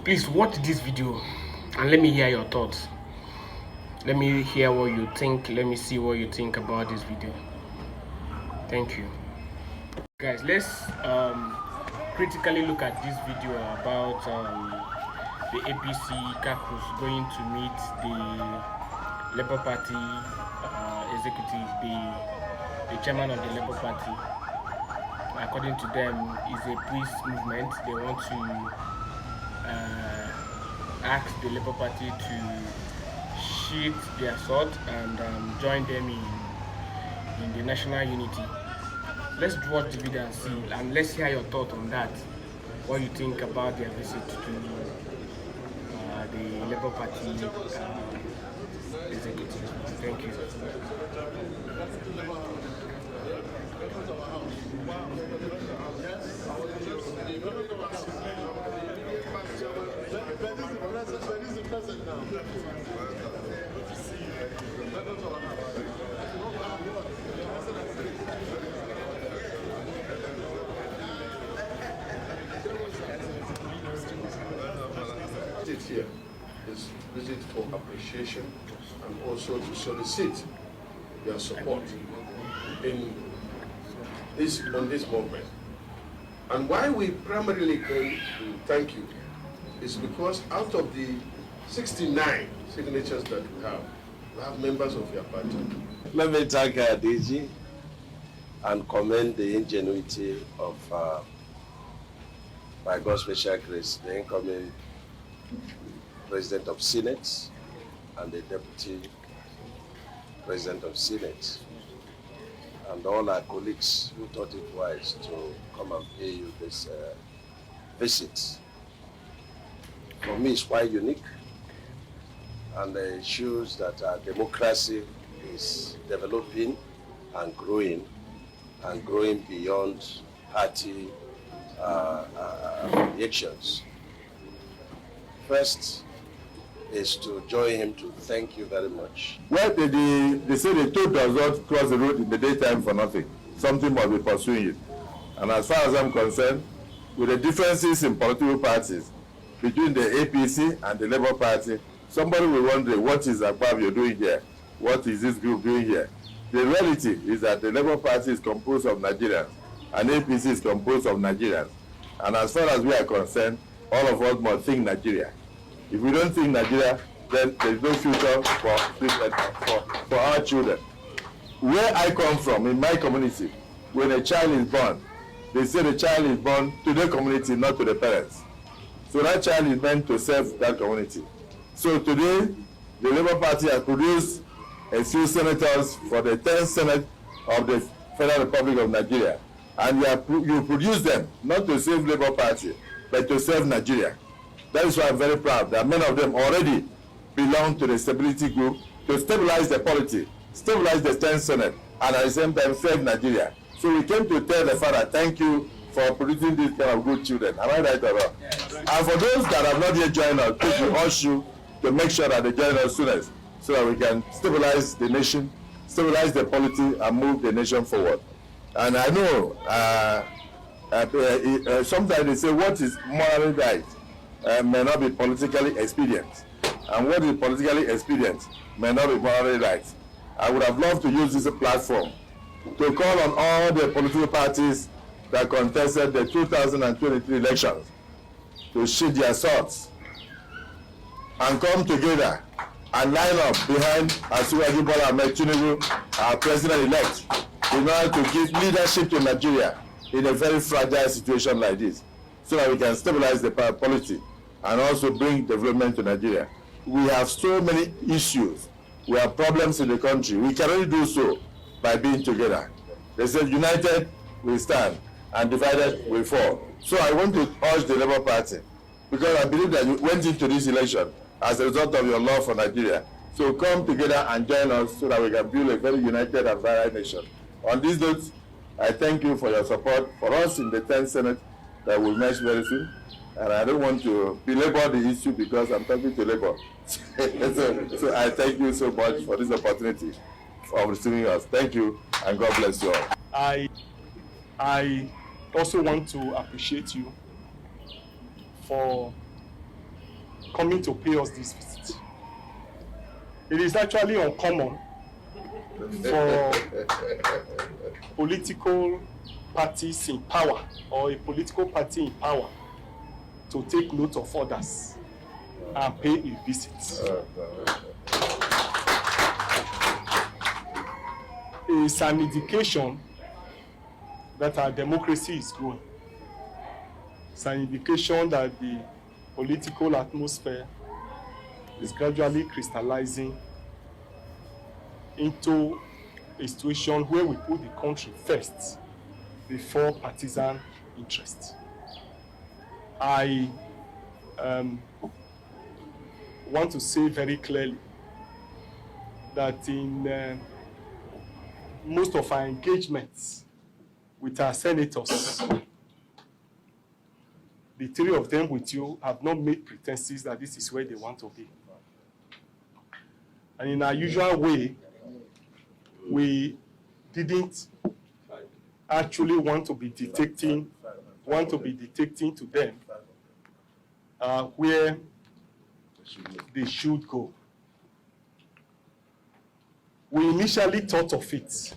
Please watch this video and let me hear your thoughts. Let me hear what you think. Let me see what you think about this video. Thank you. Guys, let's critically look at this video about the APC caucus going to meet the Labour Party executive, the chairman of the Labour Party. According to them, is a peace movement. They want to ask the Labour Party to sheathe their sword and join them in the national unity. Let's watch the video and see, and let's hear your thought on that. What you think about their visit to the Labour Party executive. Thank you. Here is visit for appreciation and also to solicit your support on this movement. And why we primarily came to thank you is because out of the 69 signatures that we have members of your party. Let me thank DG and commend the ingenuity of, by God's special grace, the incoming President of Senate and the Deputy President of Senate, and all our colleagues who thought it wise to come and pay you this visit. For me, it's quite unique, and it shows that our democracy is developing and growing beyond party affiliations. First is to join him to thank you very much. Well, they say the toad does not cross the road in the daytime for nothing. Something must be pursuing it. And as far as I'm concerned, with the differences in political parties between the APC and the Labour Party, somebody will wonder, what is Akpabio doing here? What is this group doing here? The reality is that the Labour Party is composed of Nigerians and APC is composed of Nigerians. And as far as we are concerned, all of us must think Nigeria. If we don't think Nigeria, then there is no future for our children. Where I come from, in my community, when a child is born, they say the child is born to the community, not to the parents. So that child is meant to serve that community. So today, the Labour Party has produced a few senators for the 10th Senate of the Federal Republic of Nigeria. And you produce them, not to save Labour Party, but to serve Nigeria. That is why I'm very proud that many of them already belong to the stability group to stabilize the polity, stabilize the 10th Senate, and at the same time serve Nigeria. So we came to tell the father, thank you for producing these kind of good children. Am I right or wrong? Yes. And for those that have not yet joined us, please we urge you to make sure that they join us soonest so that we can stabilize the nation, stabilize the polity, and move the nation forward. And I know sometimes they say what is morally right may not be politically expedient, and what is politically expedient may not be morally right. I would have loved to use this platform to call on all the political parties that contested the 2023 elections to sheathe their swords and come together and line up behind Asiwaju Bola Ahmed Tinubu, our president-elect, in order to give leadership to Nigeria in a very fragile situation like this, so that we can stabilize the polity and also bring development to Nigeria. We have so many issues. We have problems in the country. We can only do so by being together. They said, united we stand, and divided we fall. So I want to urge the Labour Party, because I believe that you went into this election as a result of your love for Nigeria. So come together and join us so that we can build a very united and vibrant nation. On this note, I thank you for your support for us in the 10th Senate that will meet very soon. And I don't want to belabor the issue because I'm talking to Labour. so I thank you so much for this opportunity of receiving us. Thank you, and God bless you all. I also want to appreciate you for coming to pay us this visit. It is actually uncommon for political parties in power or a political party in power to take note of others and pay a visit. It's an indication that our democracy is growing. It's an indication that the political atmosphere is gradually crystallizing into a situation where we put the country first before partisan interest. I want to say very clearly that in most of our engagements with our senators, the three of them with you have not made pretenses that this is where they want to be. And in our usual way, we didn't actually want to be dictating to them where they should go. We initially thought of it,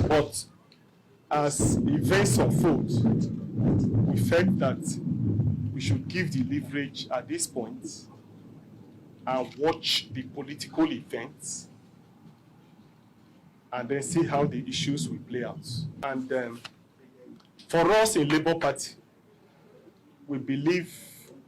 but as events unfold, we felt that we should give the leverage at this point and watch the political events and then see how the issues will play out. And for us in Labour Party, we believe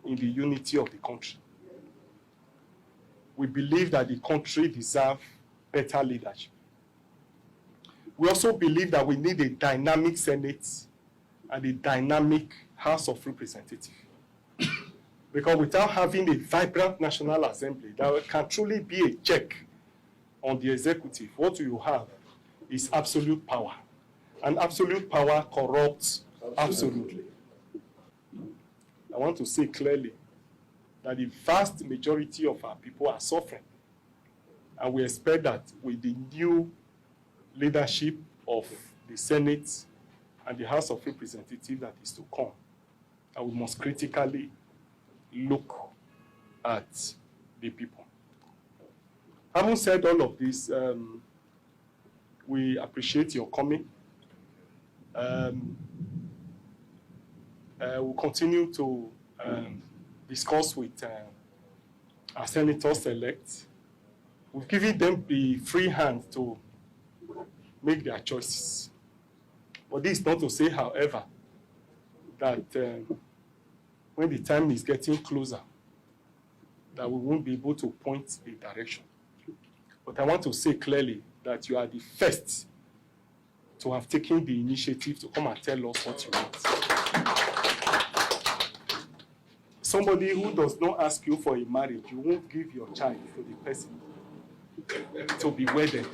in the unity of the country. We believe that the country deserves better leadership. We also believe that we need a dynamic Senate and a dynamic House of Representatives. Because without having a vibrant National Assembly that can truly be a check on the executive, what you have is absolute power. And absolute power corrupts absolutely. I want to say clearly that the vast majority of our people are suffering. And we expect that with the new leadership of the Senate and the House of Representatives that is to come, and we must critically look at the people. Having said all of this, we appreciate your coming. We'll continue to discuss with our senators-elect. We've given them the free hand to make their choices. But this is not to say, however, that when the time is getting closer, that we won't be able to point a direction. But I want to say clearly that you are the first to have taken the initiative to come and tell us what you want. Somebody who does not ask you for a marriage, you won't give your child to the person to be wedded.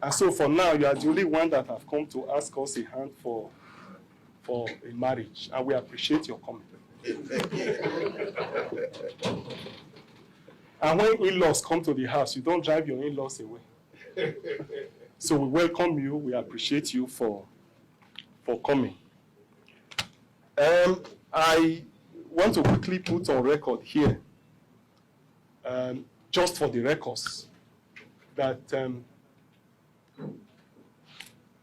And so for now, you are the only one that have come to ask us a hand for a marriage, and we appreciate your coming. And when in-laws come to the house, you don't drive your in-laws away. So we welcome you. We appreciate you for coming. I want to quickly put on record here, just for the records, that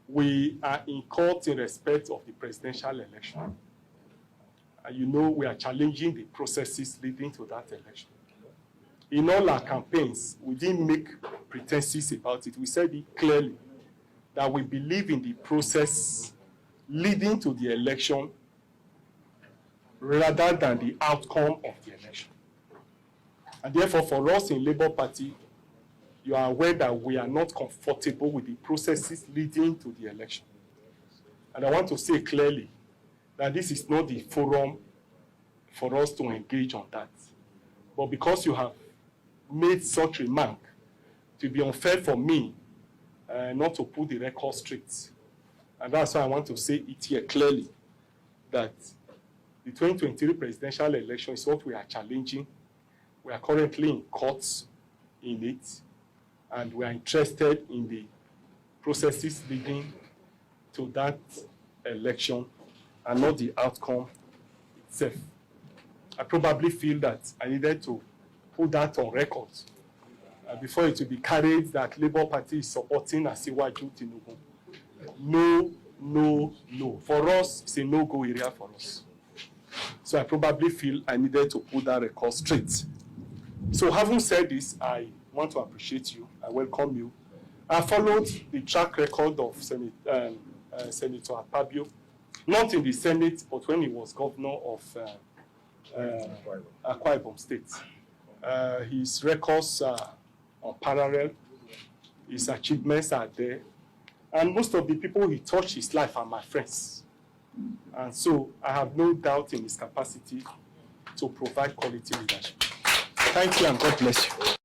we are in court in respect of the presidential election. And you know we are challenging the processes leading to that election. In all our campaigns, we didn't make pretenses about it. We said it clearly that we believe in the process leading to the election rather than the outcome of the election. And therefore, for us in Labour Party, you are aware that we are not comfortable with the processes leading to the election. And I want to say clearly that this is not the forum for us to engage on that. But because you have made such remark, it will be unfair for me not to put the record straight. And that's why I want to say it here clearly, that the 2023 presidential election is what we are challenging. We are currently in courts in it, and we are interested in the processes leading to that election and not the outcome itself. I probably feel that I needed to put that on record before it will be carried that Labour Party is supporting Asiwaju Tinubu. No, no, no. For us, it's a no-go area for us. So I probably feel I needed to put that record straight. So having said this, I want to appreciate you. I welcome you. I followed the track record of Senator Akpabio, not in the Senate, but when he was governor of Akwa Ibom State. His records are unparalleled. His achievements are there. And most of the people he touched his life are my friends. And so I have no doubt in his capacity to provide quality leadership. Thank you and God bless you.